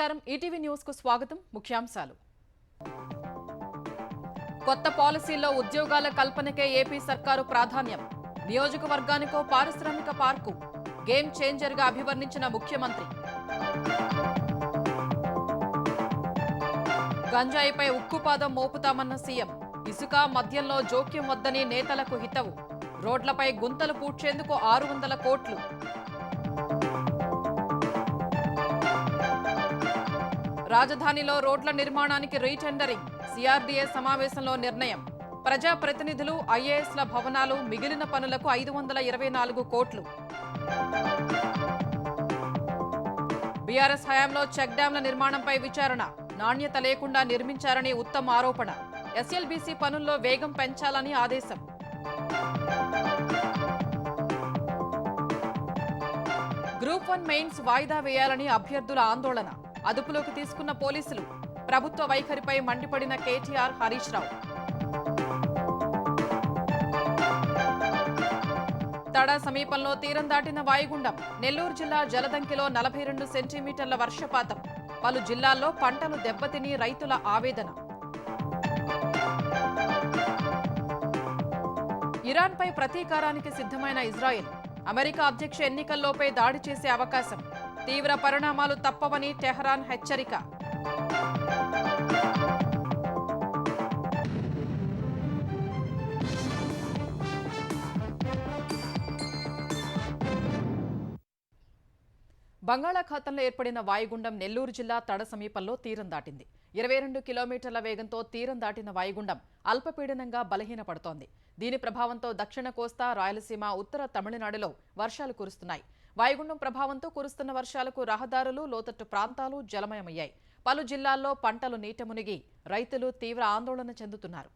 నమస్కారం ETV news కు స్వాగతం ముఖ్యాంశాలు కొత్త పాలసీల్లో ఉద్యోగాల కల్పనకే ఏపీ సర్కారు ప్రాధాన్యం నియోజకవర్గానికో పారిశ్రామిక పార్కు గేమ్ చేంజర్ గా అభివర్ణించిన ముఖ్యమంత్రి గంజాయిపై ఉక్కుపాదం మోపుతామన్న సీఎం ఇసుక మద్యంలో జోక్యం వద్దని నేతలకు హితవు రోడ్లపై గుంతలు పూడ్చేందుకు 600 కోట్లు రాజధానిలో రోడ్ల నిర్మాణానికి రీటెండరింగ్ సిఆర్డీఏ సమావేశంలో నిర్ణయం ప్రజాప్రతినిధులు ఐఏఎస్ల భవనాలు మిగిలిన పనులకు 524 కోట్లు బీఆర్ఎస్ హయాంలో చెక్ డ్యాంల నిర్మాణంపై విచారణ నాణ్యత లేకుండా నిర్మించారని ఉత్తమ్ ఆరోపణ ఎస్ఎల్బీసీ పనుల్లో వేగం పెంచాలని ఆదేశం గ్రూప్ 1 మెయిన్స్ వాయిదా వేయాలని అభ్యర్థుల ఆందోళన అదుపులోకి తీసుకున్న పోలీసులు ప్రభుత్వ వైఖరిపై మండిపడిన కేటీఆర్ హరీష్ రావు తడ సమీపంలో తీరం దాటిన వాయుగుండం నెల్లూరు జిల్లా జలదంకిలో 42 సెంటీమీటర్ల వర్షపాతం పలు జిల్లాల్లో పంటలు దెబ్బతిని రైతుల ఆవేదన ఇరాన్పై ప్రతీకారానికి సిద్ధమైన ఇజ్రాయెల్ అమెరికా అధ్యక్ష ఎన్నికల్లోపై దాడి చేసే అవకాశం తీవ్ర పరిణామాలు తప్పవని టెహ్రాన్ హెచ్చరిక బంగాళాఖాతంలో ఏర్పడిన వాయుగుండం నెల్లూరు జిల్లా తడ సమీపంలో తీరం దాటింది 22 కిలోమీటర్ల వేగంతో తీరం దాటిన వాయుగుండం అల్పపీడనంగా బలహీనపడుతోంది దీని ప్రభావంతో దక్షిణ కోస్తా రాయలసీమ ఉత్తర తమిళనాడులో వర్షాలు కురుస్తున్నాయి వాయుగుండం ప్రభావంతో కురుస్తున్న వర్షాలకు రహదారులు లోతట్టు ప్రాంతాలు జలమయమయ్యాయి పలు జిల్లాల్లో పంటలు నీట మునిగి రైతులు తీవ్ర ఆందోళన చెందుతున్నారు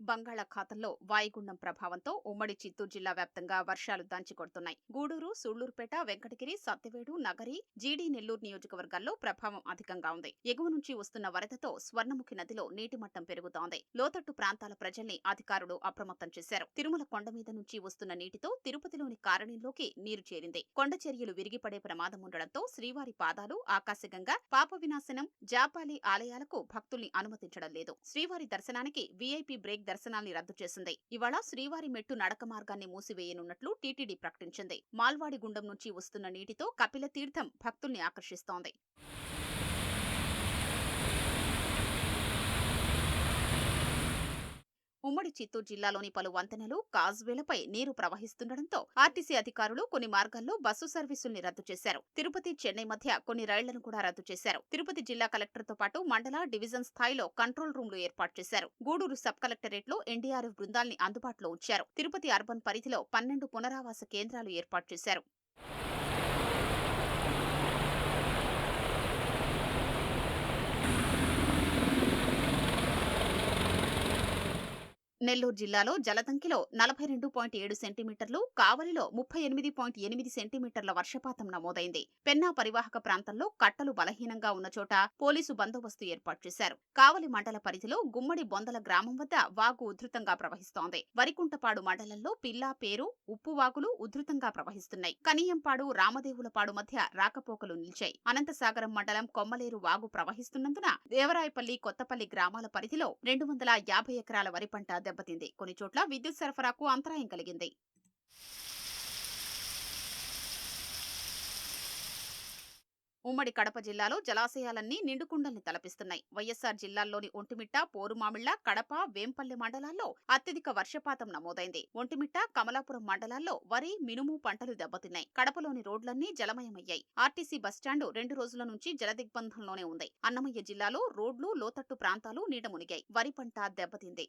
బంగాళాఖాతంలో వాయుగుండం ప్రభావంతో ఉమ్మడి చిత్తూరు జిల్లా వ్యాప్తంగా వర్షాలు దంచికొడుతున్నాయి గూడూరు సూళ్లూరుపేట వెంకటగిరి సత్యవేడు నగరి జీడీ నెల్లూరు నియోజకవర్గాల్లో ప్రభావం అధికంగా ఉంది ఎగువ నుంచి వస్తున్న వరదతో స్వర్ణముఖి నదిలో నీటి మట్టం పెరుగుతోంది లోతట్టు ప్రాంతాల ప్రజల్ని అధికారులు అప్రమత్తం చేశారు తిరుమల కొండ మీద నుంచి వస్తున్న నీటితో తిరుపతిలోని కారణంలోకి నీరు చేరింది కొండ చర్యలు విరిగిపడే ప్రమాదం ఉండడంతో శ్రీవారి పాదాలు ఆకాశగంగా పాప వినాశనం జాపాలి ఆలయాలకు భక్తుల్ని అనుమతించడం లేదు శ్రీవారి దర్శనానికి వీఐపీ బ్రేక్ దర్శనాల్ని రద్దు చేసింది ఇవాళ శ్రీవారి మెట్టు నడక మార్గాన్ని మూసివేయనున్నట్లు టీటీడీ ప్రకటించింది మాల్వాడి గుండం నుంచి వస్తున్న నీటితో కపిల తీర్థం భక్తుల్ని ఆకర్షిస్తోంది ఉమ్మడి చిత్తూరు జిల్లాలోని పలు వంతెనలు కాజ్వేలపై నీరు ప్రవహిస్తుండటంతో ఆర్టీసీ అధికారులు కొన్ని మార్గాల్లో బస్సు సర్వీసుల్ని రద్దు చేశారు తిరుపతి చెన్నై మధ్య కొన్ని రైళ్లను కూడా రద్దు చేశారు తిరుపతి జిల్లా కలెక్టర్తో పాటు మండల డివిజన్ స్థాయిలో కంట్రోల్ రూమ్లు ఏర్పాటు చేశారు గూడూరు సబ్ కలెక్టరేట్లో ఎన్డీఆర్ఎఫ్ బృందాల్ని అందుబాటులో ఉంచారు తిరుపతి అర్బన్ పరిధిలో 12 పునరావాస కేంద్రాలు ఏర్పాటు చేశారు నెల్లూరు జిల్లాలో జలదంకిలో 42.7 సెంటీమీటర్లు కావలిలో 38.8 సెంటీమీటర్ల వర్షపాతం నమోదైంది పెన్నా పరివాహక ప్రాంతంలో కట్టలు బలహీనంగా ఉన్న చోట పోలీసు బందోబస్తు ఏర్పాటు చేశారు కావలి మండల పరిధిలో గుమ్మడి బొందల గ్రామం వద్ద వాగు ఉధృతంగా ప్రవహిస్తోంది వరికుంటపాడు మండలంలో పిల్లా పేరు ఉప్పు వాగులు ఉధృతంగా ప్రవహిస్తున్నాయి కనియంపాడు రామదేవులపాడు మధ్య రాకపోకలు నిలిచాయి అనంతసాగరం మండలం కొమ్మలేరు వాగు ప్రవహిస్తున్నందున దేవరాయపల్లి కొత్తపల్లి గ్రామాల పరిధిలో 250 ఎకరాల వరి పంట దెబ్బతింది కొన్ని చోట్ల విద్యుత్ సరఫరాకు అంతరాయం కలిగింది ఉమ్మడి కడప జిల్లాలో జలాశయాలన్నీ నిండుకుండల్ని తలపిస్తున్నాయి వైఎస్సార్ జిల్లాల్లోని ఒంటిమిట్ట పోరుమామిళ్ల కడప వేంపల్లె మండలాల్లో అత్యధిక వర్షపాతం నమోదైంది ఒంటిమిట్ట కమలాపురం మండలాల్లో వరి మినుము పంటలు దెబ్బతిన్నాయి కడపలోని రోడ్లన్నీ జలమయమయ్యాయి ఆర్టీసీ బస్టాండు 2 రోజుల నుంచి జలదిగ్బంధంలోనే ఉంది అన్నమయ్య జిల్లాలో రోడ్లు లోతట్టు ప్రాంతాలు నీట మునిగాయి వరి పంట దెబ్బతింది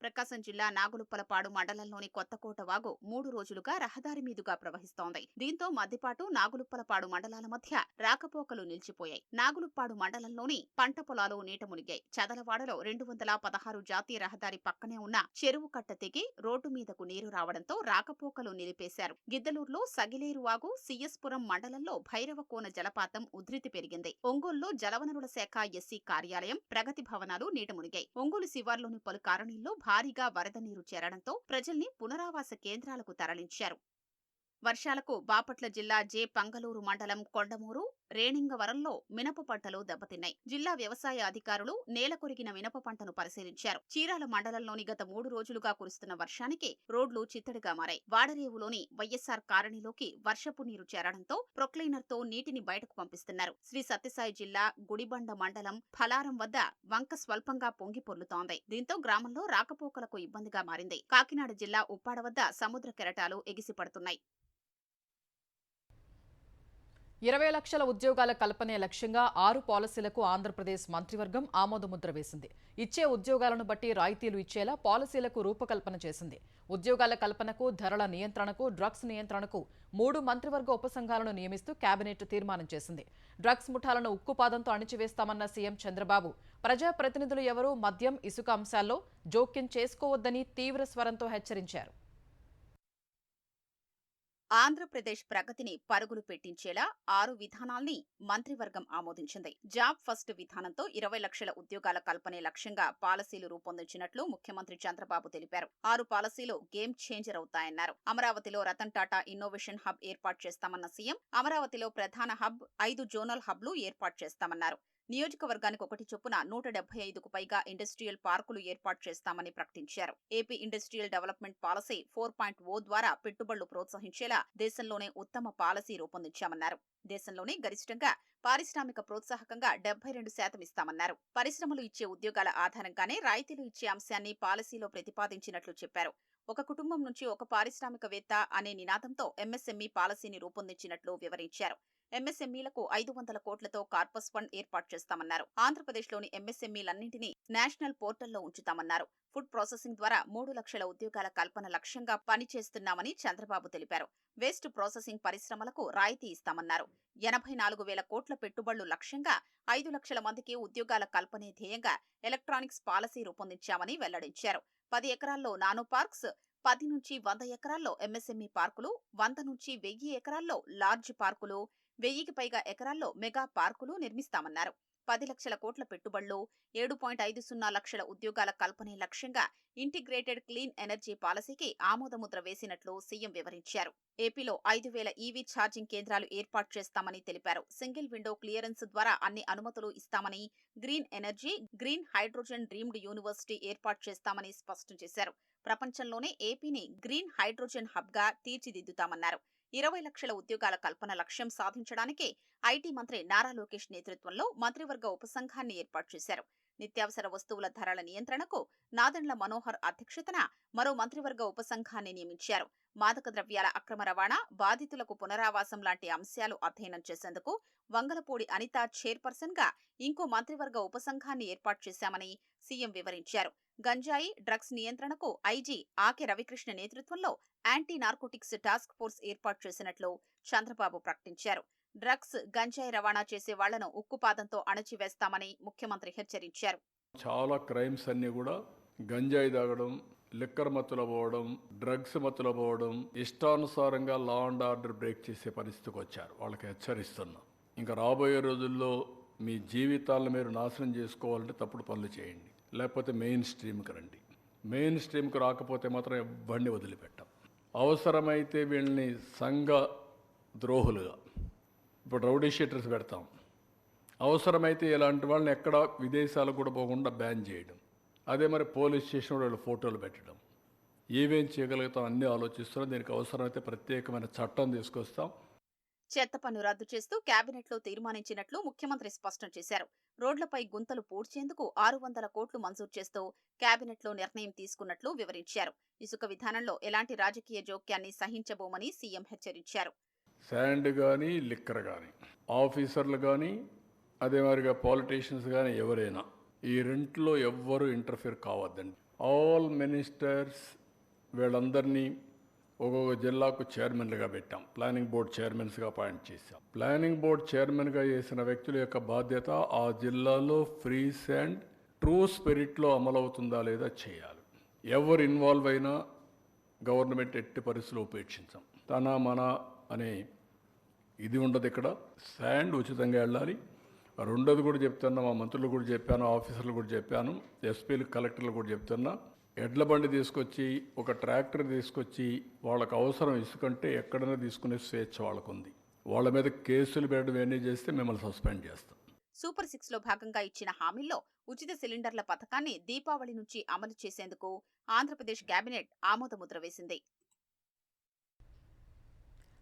ప్రకాశం జిల్లా నాగులుప్పలపాడు మండలంలోని కొత్తకోట వాగు 3 రోజులుగా రహదారి మీదుగా ప్రవహిస్తోంది దీంతో మద్దిపాటు నాగులుప్పలపాడు మండలాల మధ్య రాకపోకలు నిలిచిపోయాయి నాగులుప్పాడు మండలంలోని పంట పొలాలు నీట మునిగాయి చదలవాడలో 216 జాతీయ రహదారి పక్కనే ఉన్న చెరువు కట్ట తెగి రోడ్డు మీదకు నీరు రావడంతో రాకపోకలు నిలిపేశారు గిద్దలూరులో సగిలేరు వాగు సిఎస్పురం మండలంలో భైరవకోన జలపాతం ఉధృతి పెరిగింది ఒంగోలులో జలవనరుల శాఖ ఎస్సీ కార్యాలయం ప్రగతి భవనాలు నీట మునిగాయి ఒంగోలు శివార్లోని పలు కాలనీల్లో భారీగా వరద నీరు చేరడంతో ప్రజల్ని పునరావాస కేంద్రాలకు తరలించారు. వర్షాలకు బాపట్ల జిల్లా జే పంగలూరు మండలం కొండమూరు, రేణింగవరంలో మినప పంటలు దెబ్బతిన్నాయి. జిల్లా వ్యవసాయ అధికారులు నేల కొరిగిన మినప పంటను పరిశీలించారు. చీరాల మండలంలోని గత 3 రోజులుగా కురుస్తున్న వర్షానికి రోడ్లు చిత్తడిగా మారాయి. వాడరేవులోని వైఎస్ఆర్ కాలనీలోకి వర్షపు నీరు చేరడంతో ప్రొక్లైనర్తో నీటిని బయటకు పంపిస్తున్నారు. శ్రీ సత్యసాయి జిల్లా గుడిబండ మండలం ఫలారం వద్ద వంక స్వల్పంగా పొంగి పొర్లుతోంది. దీంతో గ్రామంలో రాకపోకలకు ఇబ్బందిగా మారింది. కాకినాడ జిల్లా ఉప్పాడ వద్ద సముద్ర కెరటాలు ఎగిసిపడుతున్నాయి. 20 లక్షల ఉద్యోగాల కల్పనే లక్ష్యంగా 6 పాలసీలకు ఆంధ్రప్రదేశ్ మంత్రివర్గం ఆమోదముద్ర వేసింది. ఇచ్చే ఉద్యోగాలను బట్టి రాయితీలు ఇచ్చేలా పాలసీలకు రూపకల్పన చేసింది. ఉద్యోగాల కల్పనకు, ధరల నియంత్రణకు, డ్రగ్స్ నియంత్రణకు 3 మంత్రివర్గ ఉపసంఘాలను నియమిస్తూ కేబినెట్ తీర్మానం చేసింది. డ్రగ్స్ ముఠాలను ఉక్కుపాదంతో అణిచివేస్తామన్న సీఎం చంద్రబాబు ప్రజాప్రతినిధులు ఎవరూ మద్యం, ఇసుక అంశాల్లో జోక్యం చేసుకోవద్దని తీవ్ర స్వరంతో హెచ్చరించారు. ఆంధ్రప్రదేశ్ ప్రగతిని పరుగులు పెట్టించేలా 6 విధానాల్ని మంత్రివర్గం ఆమోదించింది. జాబ్ ఫస్ట్ విధానంతో 20 లక్షల ఉద్యోగాల కల్పనే లక్ష్యంగా పాలసీలు రూపొందించినట్లు ముఖ్యమంత్రి చంద్రబాబు తెలిపారు. 6 పాలసీలు గేమ్ చేంజర్ అవుతాయన్నారు. అమరావతిలో రతన్ టాటా ఇన్నోవేషన్ హబ్ ఏర్పాటు చేస్తామన్న సీఎం అమరావతిలో ప్రధాన హబ్, 5 జోనల్ హబ్లు ఏర్పాటు చేస్తామన్నారు. నియోజకవర్గానికి 1 చొప్పున 175కు పైగా ఇండస్ట్రియల్ పార్కులు ఏర్పాటు చేస్తామని ప్రకటించారు. ఏపీ ఇండస్ట్రియల్ డెవలప్మెంట్ పాలసీ 4.0 ద్వారా పెట్టుబడులు ప్రోత్సహించేలా దేశంలోనే ఉత్తమ పాలసీ రూపొందించామన్నారు. దేశంలోనే గరిష్టంగా పారిశ్రామిక ప్రోత్సాహకంగా 72% ఇస్తామన్నారు. పరిశ్రమలు ఇచ్చే ఉద్యోగాల ఆధారంగానే రాయితీలు ఇచ్చే అంశాన్ని పాలసీలో ప్రతిపాదించినట్లు చెప్పారు. ఒక కుటుంబం నుంచి ఒక పారిశ్రామికవేత్త అనే నినాదంతో ఎంఎస్ఎంఈ పాలసీని రూపొందించినట్లు వివరించారు. ఎంఎస్ఎంఈలకు 500 కోట్లతో కార్పస్ ఫండ్ ఏర్పాటు చేస్తామన్నారు. ఆంధ్రప్రదేశ్లోని ఎంఎస్ఎంఈలన్నింటినీ నేషనల్ పోర్టల్లో ఉంచుతామన్నారు. ఫుడ్ ప్రాసెసింగ్ ద్వారా 3 లక్షల ఉద్యోగాల కల్పన లక్ష్యంగా పనిచేస్తున్నామని చంద్రబాబు తెలిపారు. వేస్ట్ ప్రాసెసింగ్ పరిశ్రమలకు రాయితీ ఇస్తామన్నారు. 84,000 కోట్ల పెట్టుబడులు లక్ష్యంగా 5 లక్షల మందికి ఉద్యోగాల కల్పనే ధ్యేయంగా ఎలక్ట్రానిక్స్ పాలసీ రూపొందించామని వెల్లడించారు. 10 ఎకరాల్లో నానో పార్క్స్, 10 నుంచి 100 ఎకరాల్లో ఎంఎస్ఎంఈ పార్కులు, 100 నుంచి 1000 ఎకరాల్లో లార్జ్ పార్కులు, 1000కి పైగా ఎకరాల్లో మెగా పార్కులు నిర్మిస్తామన్నారు. 10 లక్షల కోట్ల పెట్టుబడులు, 7.50 లక్షల ఉద్యోగాల కల్పనే లక్ష్యంగా ఇంటిగ్రేటెడ్ క్లీన్ ఎనర్జీ పాలసీకి ఆమోదముద్ర వేసినట్లు సీఎం వివరించారు. ఏపీలో 5,000 ఈవీ ఛార్జింగ్ కేంద్రాలు ఏర్పాటు చేస్తామని తెలిపారు. సింగిల్ విండో క్లియరెన్స్ ద్వారా అన్ని అనుమతులు ఇస్తామని, green energy, green hydrogen dreamed university ఏర్పాటు చేస్తామని స్పష్టం చేశారు. ప్రపంచంలోనే ఏపీని గ్రీన్ హైడ్రోజన్ హబ్గా తీర్చిదిద్దుతామన్నారు. 20 లక్షల ఉద్యోగాల కల్పన లక్ష్యం సాధించడానికి ఐటీ మంత్రి నారా లోకేష్ నేతృత్వంలో మంత్రివర్గ ఉపసంఘాన్ని ఏర్పాటు చేశారు. నిత్యావసర వస్తువుల ధరల నియంత్రణకు నాదెండ్ల మనోహర్ అధ్యక్షతన మరో మంత్రివర్గ ఉపసంఘాన్ని నియమించారు. మాదక ద్రవ్యాల అక్రమ రవాణా, బాధితులకు పునరావాసం లాంటి అంశాలు అధ్యయనం చేసేందుకు వంగలపూడి అనిత చైర్పర్సన్ గా ఇంకో మంత్రివర్గ ఉపసంఘాన్ని ఏర్పాటు చేశామని సీఎం వివరించారు. గంజాయి, డ్రగ్స్ నియంత్రణకు ఐజీ ఆకే రవికృష్ణ నేతృత్వంలో యాంటీ నార్కోటిక్స్ టాస్క్ ఫోర్స్ ఏర్పాటు చేసినట్లు చంద్రబాబు ప్రకటించారు. డ్రగ్స్, గంజాయి రవాణా చేసే వాళ్లను ఉక్కుపాదంతో అణచివేస్తామని ముఖ్యమంత్రి హెచ్చరించారు. చాలా క్రైమ్స్ అన్ని కూడా గంజాయి తాగడం, లిక్కర్ మత్తులో పోవడం, డ్రగ్స్ మత్తులో పోవడం, ఇష్టానుసారంగా లా అండ్ ఆర్డర్ బ్రేక్ చేసే పరిస్థితికి వచ్చారు. వాళ్ళకి హెచ్చరిస్తున్నాం. ఇంకా రాబోయే రోజుల్లో మీ జీవితాలను మీరు నాశనం చేసుకోవాలంటే తప్పుడు పనులు చేయండి, లేకపోతే మెయిన్ స్ట్రీమ్కి రండి. మెయిన్ స్ట్రీమ్కి రాకపోతే మాత్రం ఇవ్వండి, వదిలిపెట్టాం. అవసరమైతే వీళ్ళని సంఘ ద్రోహులుగా, ఇప్పుడు రౌడీ షీటర్స్ పెడతాం. అవసరమైతే ఇలాంటి వాళ్ళని ఎక్కడ విదేశాలకు కూడా పోకుండా బ్యాన్ చేయడం. అదే మరి పోలీస్ స్టేషన్ వాళ్ళు ఫోటోలు పెట్టడం. ఏమేం చేయగలుగుతాం అన్నీ ఆలోచిస్తున్నాం. దీనికి అవసరమైతే ప్రత్యేకమైన చట్టం తీసుకొస్తాం. చెత్త పన్ను రద్దు చేస్తూ కేబినెట్లో తీర్మానించినట్లు ముఖ్యమంత్రి స్పష్టం చేశారు. రోడ్లపై గుంతలు పూడ్చేందుకు 600 కోట్లు మంజూరు చేస్తూ కేబినెట్లో నిర్ణయం తీసుకున్నట్లు వివరించారు. ఇసుక విధానంలో ఎలాంటి రాజకీయ జోక్యాన్ని సహించబోమని సీఎం హెచ్చరించారు. శాండ్ కానీ, లిక్కర్ కానీ, ఆఫీసర్లు కానీ, అదే మరిగా పాలిటీషియన్స్ కానీ ఎవరైనా ఈ రెంట్లో ఎవ్వరూ ఇంటర్ఫియర్ కావద్దండి. ఆల్ మినిస్టర్స్ వీళ్ళందరినీ ఒక్కొక్క జిల్లాకు చైర్మన్లుగా పెట్టాం. ప్లానింగ్ బోర్డ్ చైర్మన్స్గా అపాయింట్ చేశాం. ప్లానింగ్ బోర్డ్ చైర్మన్గా చేసిన వ్యక్తుల యొక్క బాధ్యత ఆ జిల్లాలో ఫ్రీ శాండ్ ట్రూ స్పిరిట్లో అమలవుతుందా లేదా చేయాలి. ఎవరు ఇన్వాల్వ్ అయినా గవర్నమెంట్ ఎట్టి పరిస్థితుల్లో ఉపేక్షించాం. తన మన అనే ఇది ఉండదు. ఇక్కడ శాండ్ ఉచితంగా వెళ్ళాలి. రెండోది కూడా చెప్తున్నా, మా మంత్రులు కూడా చెప్పాను, ఆఫీసర్లు కూడా చెప్పాను, ఎస్పీలు, కలెక్టర్లు కూడా చెప్తున్నా, ఎడ్ల బండి తీసుకొచ్చి ఒక ట్రాక్టర్ తీసుకొచ్చి వాళ్ళకు అవసరం ఇసుకంటే ఎక్కడైనా తీసుకునే స్వేచ్ఛ వాళ్ళకు ఉంది. వాళ్ళ మీద కేసులు పెట్టడం ఇవన్నీ చేస్తే మిమ్మల్ని సస్పెండ్ చేస్తాం. సూపర్ 6 లో భాగంగా ఇచ్చిన హామీల్లో ఉచిత సిలిండర్ల పథకాన్ని దీపావళి నుంచి అమలు చేసేందుకు ఆంధ్రప్రదేశ్ కేబినెట్ ఆమోదముద్ర వేసింది.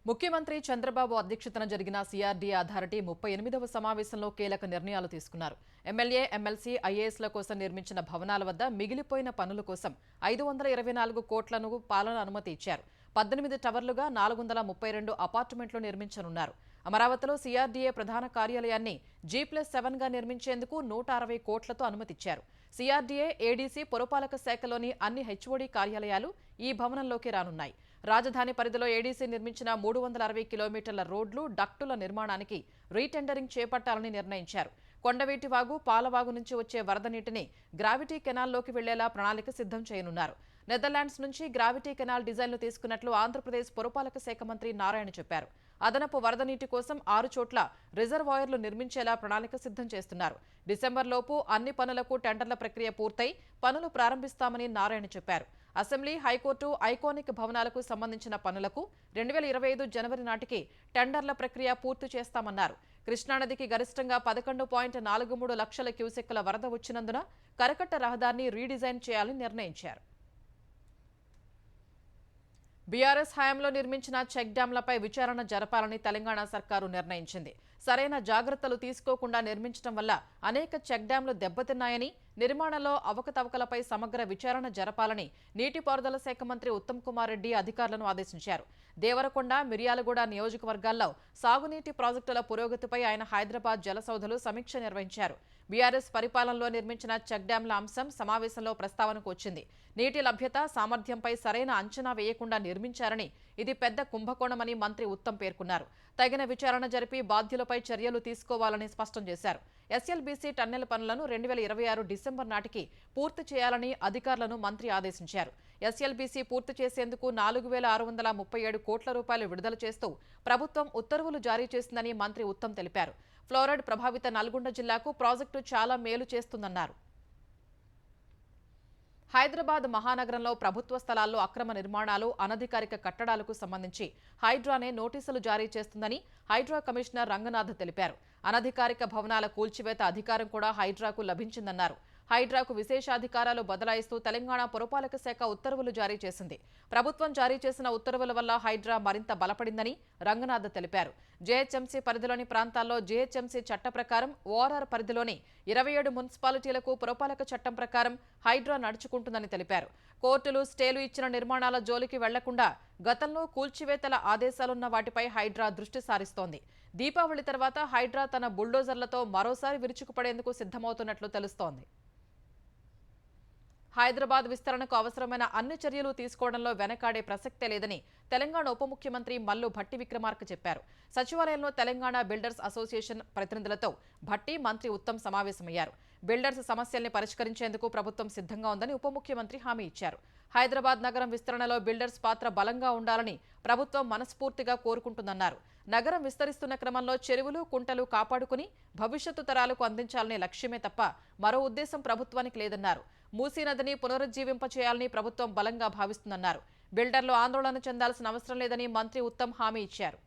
ముఖ్యమంత్రి చంద్రబాబు అధ్యక్షతన జరిగిన సిఆర్డీఏ అథారిటీ 38వ సమావేశంలో కీలక నిర్ణయాలు తీసుకున్నారు. ఎమ్మెల్యే, ఎమ్మెల్సీ, ఐఏఎస్ల కోసం నిర్మించిన భవనాల వద్ద మిగిలిపోయిన పనుల కోసం 524 కోట్లను పాలన అనుమతి ఇచ్చారు. 18 టవర్లుగా 432 అపార్ట్మెంట్లు నిర్మించనున్నారు. అమరావతిలో సిఆర్డీఏ ప్రధాన కార్యాలయాన్ని G+7గా నిర్మించేందుకు 160 కోట్లతో అనుమతిచ్చారు. సిఆర్డీఏ, ఏడీసీ, పురపాలక శాఖలోని అన్ని హెచ్ఓడీ కార్యాలయాలు ఈ భవనంలోకి రానున్నాయి. రాజధాని పరిధిలో ఏడీసీ నిర్మించిన 360 కిలోమీటర్ల రోడ్లు, డక్టుల నిర్మాణానికి రీటెండరింగ్ చేపట్టాలని నిర్ణయించారు. కొండవీటివాగు, పాలవాగు నుంచి వచ్చే వరద నీటిని గ్రావిటీ కెనాల్లోకి వెళ్లేలా ప్రణాళిక సిద్ధం చేయనున్నారు. నెదర్లాండ్స్ నుంచి గ్రావిటీ కెనాల్ డిజైన్లు తీసుకున్నట్లు ఆంధ్రప్రదేశ్ పురపాలక శాఖ మంత్రి నారాయణ చెప్పారు. అదనపు వరద నీటి కోసం 6 చోట్ల రిజర్వాయర్లు నిర్మించేలా ప్రణాళిక సిద్ధం చేస్తున్నారు. డిసెంబర్లోపు అన్ని పనులకు టెండర్ల ప్రక్రియ పూర్తయి పనులు ప్రారంభిస్తామని నారాయణ చెప్పారు. అసెంబ్లీ, హైకోర్టు, ఐకానిక్ భవనాలకు సంబంధించిన పనులకు 2025 జనవరి నాటికి టెండర్ల ప్రక్రియ పూర్తి చేస్తామన్నారు. కృష్ణానదికి గరిష్టంగా 11.43 లక్షల క్యూసెక్కుల వరద వచ్చినందున కరకట్ట రహదారిని రీడిజైన్ చేయాలని నిర్ణయించారు. బీఆర్ఎస్ హయాంలో నిర్మించిన చెక్ డ్యాంలపై విచారణ జరపాలని తెలంగాణ సర్కారు నిర్ణయించింది. సరైన జాగ్రత్తలు తీసుకోకుండా నిర్మించడం వల్ల అనేక చెక్ డ్యాంలు దెబ్బతిన్నాయని, నిర్మాణంలో అవకతవకలపై సమగ్ర విచారణ జరపాలని నీటిపారుదల శాఖ మంత్రి ఉత్తమ్ కుమార్ రెడ్డి అధికారులను ఆదేశించారు. దేవరకొండ, మిర్యాలగూడ నియోజకవర్గాల్లో సాగునీటి ప్రాజెక్టుల పురోగతిపై ఆయన హైదరాబాద్ జలసౌధలో సమీక్ష నిర్వహించారు. బీఆర్ఎస్ పరిపాలనలో నిర్మించిన చెక్ డ్యాంల అంశం సమావేశంలో ప్రస్తావనకు వచ్చింది. నీటి లభ్యత, సామర్థ్యంపై సరైన అంచనా వేయకుండా నిర్మించారని, ఇది పెద్ద కుంభకోణమని మంత్రి ఉత్తమ్ పేర్కొన్నారు. తగిన విచారణ జరిపి బాధ్యులపై చర్యలు తీసుకోవాలని స్పష్టం చేశారు. ఎస్ఎల్బీసీ టన్నెల్ పనులను 2026 డిసెంబర్ నాటికి పూర్తి చేయాలని అధికారులను మంత్రి ఆదేశించారు. ఎస్ఎల్బీసీ పూర్తి చేసేందుకు 4,637 కోట్ల రూపాయలు విడుదల చేస్తూ ప్రభుత్వం ఉత్తర్వులు జారీ చేసిందని మంత్రి ఉత్తమ్ తెలిపారు. ఫ్లోరైడ్ ప్రభావిత నల్గొండ జిల్లాకు ప్రాజెక్టు చాలా మేలు చేస్తుందన్నారు. హైదరాబాద్ మహానగరంలో ప్రభుత్వ స్థలాల్లో అక్రమ నిర్మాణాలు, అనధికారిక కట్టడాలకు సంబంధించి హైడ్రానే నోటీసులు జారీ చేస్తుందని హైడ్రా కమిషనర్ రంగనాథ్ తెలిపారు. అనధికారిక భవనాల కూల్చివేత అధికారం కూడా హైడ్రాకు లభించిందన్నారు. హైడ్రాకు విశేషాధికారాలు బదలాయిస్తూ తెలంగాణ పురపాలక శాఖ ఉత్తర్వులు జారీ చేసింది. ప్రభుత్వం జారీ చేసిన ఉత్తర్వుల వల్ల హైడ్రా మరింత బలపడిందని రంగనాథ్ తెలిపారు. జేహెచ్ఎంసీ పరిధిలోని ప్రాంతాల్లో జేహెచ్ఎంసీ చట్ట ప్రకారం, ఓఆర్ఆర్ పరిధిలోని 27 మున్సిపాలిటీలకు పురపాలక చట్టం ప్రకారం హైడ్రా నడుచుకుంటుందని తెలిపారు. కోర్టులు, స్టేలు ఇచ్చిన నిర్మాణాల జోలికి వెళ్లకుండా గతంలో కూల్చివేతల ఆదేశాలున్న వాటిపై హైడ్రా దృష్టి సారిస్తోంది. దీపావళి తర్వాత హైడ్రా తన బుల్డోజర్లతో మరోసారి విరుచుకుపడేందుకు సిద్ధమవుతున్నట్లు తెలుస్తోంది. హైదరాబాద్ విస్తరణకు అవసరమైన అన్ని చర్యలు తీసుకోవడంలో వెనకాడే ప్రసక్తే లేదని తెలంగాణ ఉప ముఖ్యమంత్రి మల్లు భట్టి విక్రమార్క చెప్పారు. సచివాలయంలో తెలంగాణ బిల్డర్స్ అసోసియేషన్ ప్రతినిధులతో భట్టి, మంత్రి ఉత్తమ్ సమావేశమయ్యారు. బిల్డర్స్ సమస్యల్ని పరిష్కరించేందుకు ప్రభుత్వం సిద్ధంగా ఉందని ఉప ముఖ్యమంత్రి హామీ ఇచ్చారు. హైదరాబాద్ నగరం విస్తరణలో బిల్డర్స్ పాత్ర బలంగా ఉండాలని ప్రభుత్వం మనస్ఫూర్తిగా కోరుకుంటుందన్నారు. నగరం విస్తరిస్తున్న క్రమంలో చెరువులు, కుంటలు కాపాడుకుని భవిష్యత్తు తరాలకు అందించాలనే లక్ష్యమే తప్ప మరో ఉద్దేశం ప్రభుత్వానికి లేదన్నారు. మూసీ నదిని పునరుజ్జీవింపచేయాలని ప్రభుత్వం బలంగా భావిస్తుందన్నారు. బిల్డర్లు ఆందోళన చెందాల్సిన అవసరం లేదని మంత్రి ఉత్తమ్ హామీ ఇచ్చారు.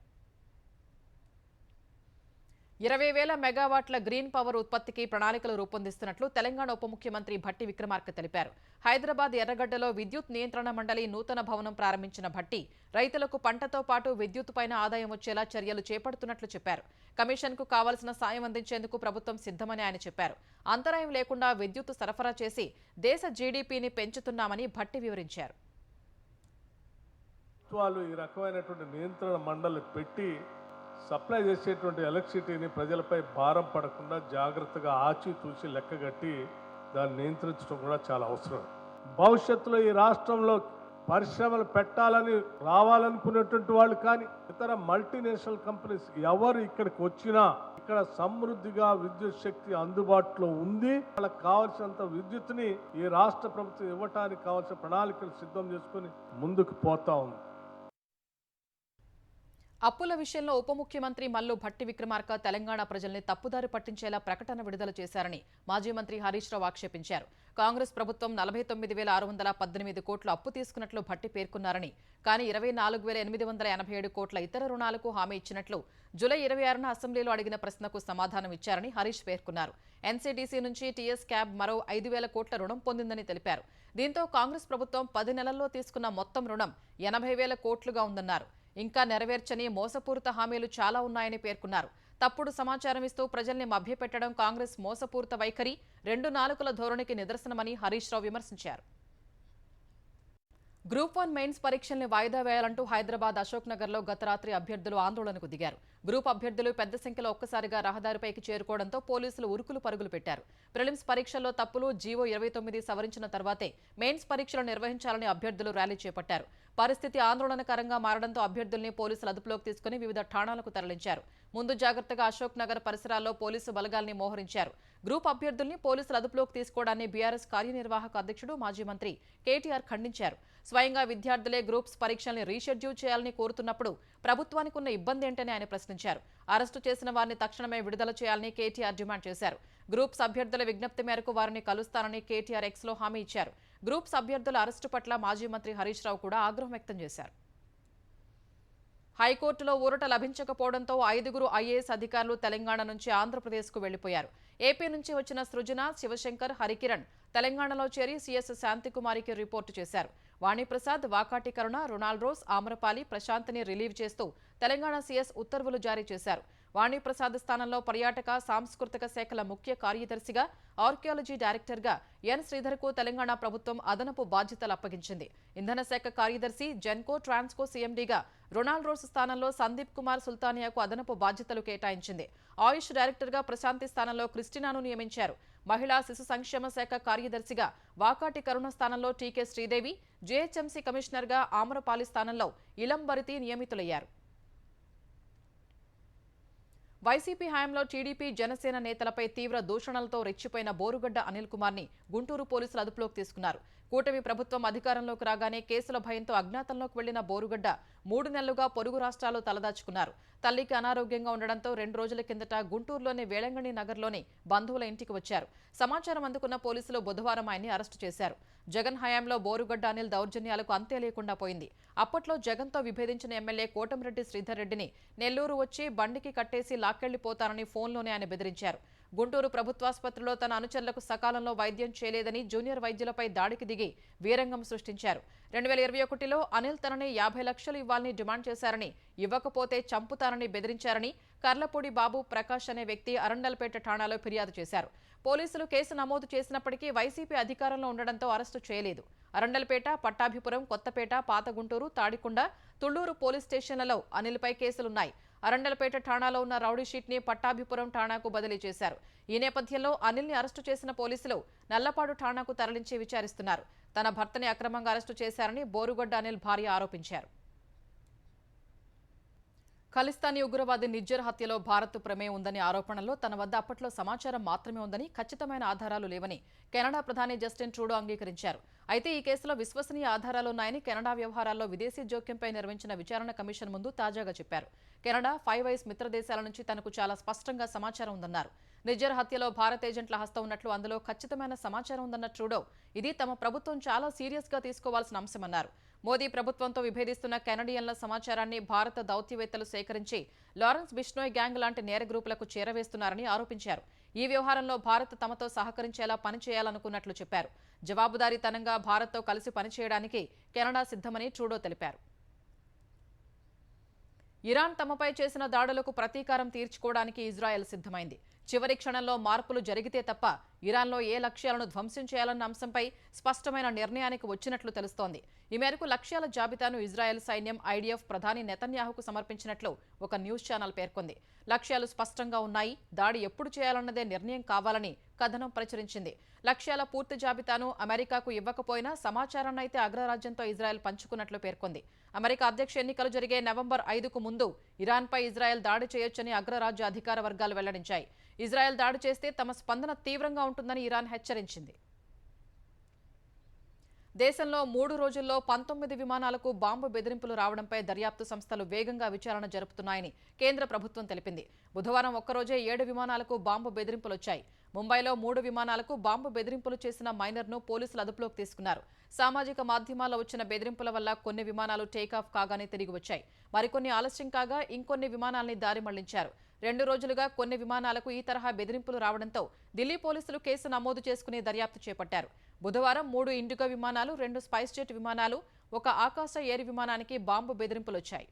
20,000 మెగావాట్ల గ్రీన్ పవర్ ఉత్పత్తికి ప్రణాళికలు రూపొందిస్తున్నట్లు తెలంగాణ ఉప ముఖ్యమంత్రి భట్టి విక్రమార్క తెలిపారు. హైదరాబాద్ ఎర్రగడ్డలో విద్యుత్ నియంత్రణ మండలి నూతన భవనం ప్రారంభించిన భట్టి రైతులకు పంటతో పాటు విద్యుత్ పైన ఆదాయం వచ్చేలా చర్యలు చేపడుతున్నట్లు చెప్పారు. కమిషన్కు కావాల్సిన సాయం అందించేందుకు ప్రభుత్వం సిద్ధమని ఆయన చెప్పారు. అంతరాయం లేకుండా విద్యుత్ సరఫరా చేసి దేశ జీడీపీని పెంచుతున్నామని భట్టి వివరించారు. ఈ రకమైనటువంటి నియంత్రణ మండలి పెట్టి సప్లై చేసేటువంటి ఎలక్ట్రిసిటీని ప్రజలపై భారం పడకుండా జాగ్రత్తగా ఆచితూచి లెక్కగట్టి దాన్ని నియంత్రించడం కూడా చాలా అవసరం. భవిష్యత్తులో ఈ రాష్ట్రంలో పరిశ్రమలు పెట్టాలని రావాలనుకునేటువంటి వాళ్ళు కానీ ఇతర మల్టీనేషనల్ కంపెనీస్ ఎవరు ఇక్కడికి వచ్చినా ఇక్కడ సమృద్ధిగా విద్యుత్ శక్తి అందుబాటులో ఉంది. వాళ్ళకి కావాల్సినంత విద్యుత్ని ఈ రాష్ట్ర ప్రభుత్వం ఇవ్వటానికి కావాల్సిన ప్రణాళికలు సిద్ధం చేసుకుని ముందుకు పోతా ఉంది. అప్పుల విషయంలో ఉప ముఖ్యమంత్రి మల్లు భట్టి విక్రమార్క తెలంగాణ ప్రజల్ని తప్పుదారి పట్టించేలా ప్రకటన విడుదల చేశారని మాజీ మంత్రి హరీష్ రావు ఆక్షేపించారు. కాంగ్రెస్ ప్రభుత్వం 49,618 కోట్ల అప్పు తీసుకున్నట్లు భట్టి పేర్కొన్నారని, కానీ 24,887 కోట్ల ఇతర రుణాలకు హామీ ఇచ్చినట్లు జూలై 26న అసెంబ్లీలో అడిగిన ప్రశ్నకు సమాధానం ఇచ్చారని హరీష్ పేర్కొన్నారు. ఎన్సీడీసీ నుంచి టీఎస్ క్యాబ్ మరో 5,000 కోట్ల రుణం పొందిందని తెలిపారు. దీంతో కాంగ్రెస్ ప్రభుత్వం 10 నెలల్లో తీసుకున్న మొత్తం రుణం 80,000 కోట్లుగా ఉందన్నారు. ఇంకా నెరవేర్చని మోసపూరిత హామీలు చాలా ఉన్నాయని పేర్కొన్నారు. తప్పుడు సమాచారం ఇస్తూ ప్రజల్ని మభ్యపెట్టడం కాంగ్రెస్ మోసపూరిత వైఖరి, 2 నాలుకల ధోరణికి నిదర్శనమని హరీష్ రావు విమర్శించారు. గ్రూప్ 1 మెయిన్స్ పరీక్షల్ని వాయిదా వేయాలంటూ హైదరాబాద్ అశోక్ నగర్లో గత రాత్రి అభ్యర్థులు ఆందోళనకు దిగారు. గ్రూప్ అభ్యర్థులు పెద్ద సంఖ్యలో ఒక్కసారిగా రహదారిపైకి చేరుకోవడంతో పోలీసులు ఉరుకులు పరుగులు పెట్టారు. ప్రిలిమ్స్ పరీక్షల్లో తప్పులు జీవో 29 సవరించిన తర్వాతే మెయిన్స్ పరీక్షలు నిర్వహించాలని అభ్యర్థులు ర్యాలీ చేపట్టారు. పరిస్థితి ఆందోళనకరంగా మారడంతో అభ్యర్థుల్ని పోలీసులు అదుపులోకి తీసుకుని వివిధ ఠాణాలకు తరలించారు. ముందు జాగ్రత్తగా అశోక్ నగర్ పరిసరాల్లో పోలీసు బలగాల్ని మోహరించారు. గ్రూప్ అభ్యర్థుల్ని పోలీసులు అదుపులోకి తీసుకోవడాన్ని బీఆర్ఎస్ కార్యనిర్వాహక అధ్యక్షుడు మాజీ మంత్రి కేటీఆర్ ఖండించారు. స్వయంగా విద్యార్థులే గ్రూప్స్ పరీక్షల్ని రీషెడ్యూల్ చేయాలని కోరుతున్నప్పుడు ప్రభుత్వానికి ఉన్న ఇబ్బంది ఏంటని ఆయన ప్రశ్నించారు. అరెస్టు చేసిన వారిని తక్షణమే విడుదల చేయాలని కేటీఆర్ డిమాండ్ చేశారు. గ్రూప్స్ అభ్యర్థుల విజ్ఞప్తి మేరకు వారిని కలుస్తానని కేటీఆర్ ఎక్స్లో హామీ ఇచ్చారు. గ్రూప్స్ అభ్యర్థుల అరెస్టు పట్ల మాజీ మంత్రి హరీష్ రావు కూడా ఆగ్రహం వ్యక్తం చేశారు. హైకోర్టులో ఊరట లభించకపోవడంతో 5గురు ఐఏఎస్ అధికారులు తెలంగాణ నుంచి ఆంధ్రప్రదేశ్కు వెళ్లిపోయారు. ఏపీ నుంచి వచ్చిన సృజన, శివశంకర్, హరికిరణ్ తెలంగాణలో చేరి సీఎస్ శాంతికుమారికి రిపోర్టు చేశారు. వాణిప్రసాద్, వాకాటి కరుణ, రొనాల్డ్, ఆమ్రపాలి, ప్రశాంత్ని రిలీవ్ చేస్తూ తెలంగాణ సీఎస్ ఉత్తర్వులు జారీ చేశారు. వాణిప్రసాద్ స్థానంలో పర్యాటక, సాంస్కృతిక శాఖల ముఖ్య కార్యదర్శిగా, ఆర్కియాలజీ డైరెక్టర్గా ఎన్ శ్రీధర్కు తెలంగాణ ప్రభుత్వం అదనపు బాధ్యతలు అప్పగించింది. ఇంధన శాఖ కార్యదర్శి, జెన్కో, ట్రాన్స్కో సీఎండీగా రొనాల్డ్ స్థానంలో సందీప్ కుమార్ సుల్తానియాకు అదనపు బాధ్యతలు కేటాయించింది. ఆయుష్ డైరెక్టర్గా ప్రశాంతి స్థానంలో క్రిస్టినాను నియమించారు. మహిళా శిశు సంక్షేమ శాఖ కార్యదర్శిగా వాకాటి కరుణ స్థానంలో టీకే శ్రీదేవి, జీహెచ్ఎంసీ కమిషనర్గా ఆమ్రపాలి స్థానంలో ఇలంబరితి నియమితులయ్యారు. వైసీపీ హయాంలో టీడీపీ, జనసేన నేతలపై తీవ్ర దూషణలతో రెచ్చిపోయిన బోరుగడ్డ అనిల్ కుమార్ని గుంటూరు పోలీసులు అదుపులోకి తీసుకున్నారు. కూటమి ప్రభుత్వం అధికారంలోకి రాగానే కేసుల భయంతో అజ్ఞాతంలోకి వెళ్లిన బోరుగడ్డ 3 నెలలుగా పొరుగు రాష్ట్రాల్లో తలదాచుకున్నారు. తల్లికి అనారోగ్యంగా ఉండడంతో 2 రోజుల కిందట గుంటూరులోని వేళంగణి నగర్లోని బంధువుల ఇంటికి వచ్చారు. సమాచారం అందుకున్న పోలీసులు బుధవారం ఆయన్ని అరెస్టు చేశారు. జగన్ హయాంలో బోరుగడ్డ అనిల్ దౌర్జన్యాలకు అంతే లేకుండా పోయింది. అప్పట్లో జగన్తో విభేదించిన ఎమ్మెల్యే కోటంరెడ్డి శ్రీధర్ రెడ్డిని నెల్లూరు వచ్చి బండికి కట్టేసి లాక్కెళ్లిపోతారని ఫోన్లోనే ఆయన బెదిరించారు. గుంటూరు ప్రభుత్వాసుపత్రిలో తన అనుచరులకు సకాలంలో వైద్యం చేయలేదని జూనియర్ వైద్యులపై దాడికి దిగి వీరంగం సృష్టించారు. 2021లో అనిల్ తనని 50 లక్షలు ఇవ్వాలని డిమాండ్ చేశారని, ఇవ్వకపోతే చంపుతారని బెదిరించారని కర్లపూడి బాబు ప్రకాష్ అనే వ్యక్తి అరండల్పేట ఠాణాలో ఫిర్యాదు చేశారు. పోలీసులు కేసు నమోదు చేసినప్పటికీ వైసీపీ అధికారంలో ఉండడంతో అరెస్టు చేయలేదు. అరండల్పేట, పట్టాభిపురం, కొత్తపేట, పాత గుంటూరు, తాడికొండ, తుళ్లూరు పోలీస్ స్టేషన్లలో అనిల్పై కేసులున్నాయి. అరండల్పేట ఠాణాలో ఉన్న రౌడీ షీట్ని పట్టాభిపురం ఠాణాకు బదిలీ చేశారు. ఈ నేపథ్యంలో అనిల్ని అరెస్టు చేసిన పోలీసులు నల్లపాడు ఠాణాకు తరలించి విచారిస్తున్నారు. తన భర్తని అక్రమంగా అరెస్టు చేశారని బోరుగడ్డ అనిల్ భార్య ఆరోపించారు. ఖలిస్తానీ ఉగ్రవాది నిజ్జర్ హత్యలో భారత్ ప్రమేయం ఉందని ఆరోపణలో తన వద్ద అప్పట్లో సమాచారం మాత్రమే ఉందని, ఖచ్చితమైన ఆధారాలు లేవని కెనడా ప్రధాని జస్టిన్ ట్రూడో అంగీకరించారు. అయితే ఈ కేసులో విశ్వసనీయ ఆధారాలున్నాయని కెనడా వ్యవహారాల్లో విదేశీ జోక్యంపై నిర్వహించిన విచారణ కమిషన్ ముందు తాజాగా చెప్పారు. కెనడా, 5 ఐస్ మిత్ర దేశాల నుంచి తనకు చాలా స్పష్టంగా సమాచారం ఉందన్నారు. నిజ్జర్ హత్యలో భారత్ ఏజెంట్ల హస్తం ఉన్నట్లు అందులో ఖచ్చితమైన సమాచారం ఉందన్న ట్రూడో, ఇది తమ ప్రభుత్వం చాలా సీరియస్గా తీసుకోవాల్సిన అంశమన్నారు. మోదీ ప్రభుత్వంతో విభేదిస్తున్న కెనడియన్ల సమాచారాన్ని భారత దౌత్యవేత్తలు సేకరించి లారెన్స్ బిష్నోయ్ గ్యాంగ్ లాంటి నేర గ్రూపులకు చేరవేస్తున్నారని ఆరోపించారు. ఈ వ్యవహారంలో భారత్ తమతో సహకరించేలా పనిచేయాలనుకున్నట్లు చెప్పారు. జవాబుదారీతనంగా భారత్తో కలిసి పనిచేయడానికి కెనడా సిద్ధమని ట్రూడో తెలిపారు. ఇరాన్ తమపై చేసిన దాడులకు ప్రతీకారం తీర్చుకోవడానికి ఇజ్రాయెల్ సిద్ధమైంది. చివరి క్షణంలో మార్పులు జరిగితే తప్ప ఇరాన్లో ఏ లక్ష్యాలను ధ్వంసం చేయాలన్న అంశంపై స్పష్టమైన నిర్ణయానికి వచ్చినట్లు తెలుస్తోంది. ఈ మేరకు లక్ష్యాల జాబితాను ఇజ్రాయెల్ సైన్యం ఐడిఎఫ్ ప్రధాని నెతన్యాహుకు సమర్పించినట్లు ఒక న్యూస్ ఛానల్ పేర్కొంది. లక్ష్యాలు స్పష్టంగా ఉన్నాయి, దాడి ఎప్పుడు చేయాలన్నదే నిర్ణయం కావాలని కథనం ప్రచురించింది. లక్ష్యాల పూర్తి జాబితాను అమెరికాకు ఇవ్వకపోయినా సమాచారాన్నైతే అగ్రరాజ్యంతో ఇజ్రాయెల్ పంచుకున్నట్లు పేర్కొంది. అమెరికా అధ్యక్ష ఎన్నికలు జరిగే నవంబర్ 5కు ముందు ఇరాన్పై ఇజ్రాయెల్ దాడి చేయొచ్చని అగ్రరాజ్య అధికార వర్గాలు వెల్లడించాయి. ఇజ్రాయెల్ దాడి చేస్తే తమ స్పందన తీవ్రంగా ఉంటుందని ఇరాన్ హెచ్చరించింది. దేశంలో 3 రోజుల్లో 19 విమానాలకు బాంబు బెదిరింపులు రావడంపై దర్యాప్తు సంస్థలు వేగంగా విచారణ జరుపుతున్నాయని కేంద్ర ప్రభుత్వం తెలిపింది. బుధవారం ఒక్కరోజే 7 విమానాలకు బాంబు బెదిరింపులొచ్చాయి. ముంబైలో 3 విమానాలకు బాంబు బెదిరింపులు చేసిన మైనర్ను పోలీసులు అదుపులోకి తీసుకున్నారు. సామాజిక మాధ్యమాల్లో వచ్చిన బెదిరింపుల వల్ల కొన్ని విమానాలు టేకాఫ్ కాగానే తిరిగి వచ్చాయి. మరికొన్ని ఆలస్యం కాగా ఇంకొన్ని విమానాల్ని దారి మళ్లించారు. 2 రోజులుగా కొన్ని విమానాలకు ఈ తరహా బెదిరింపులు రావడంతో ఢిల్లీ పోలీసులు కేసు నమోదు చేసుకుని దర్యాప్తు చేపట్టారు. బుధవారం 3 ఇండిగో విమానాలు, 2 స్పైస్ జెట్ విమానాలు, 1 ఆకాశ ఎయిర్ విమానానికి బాంబు బెదిరింపులొచ్చాయి.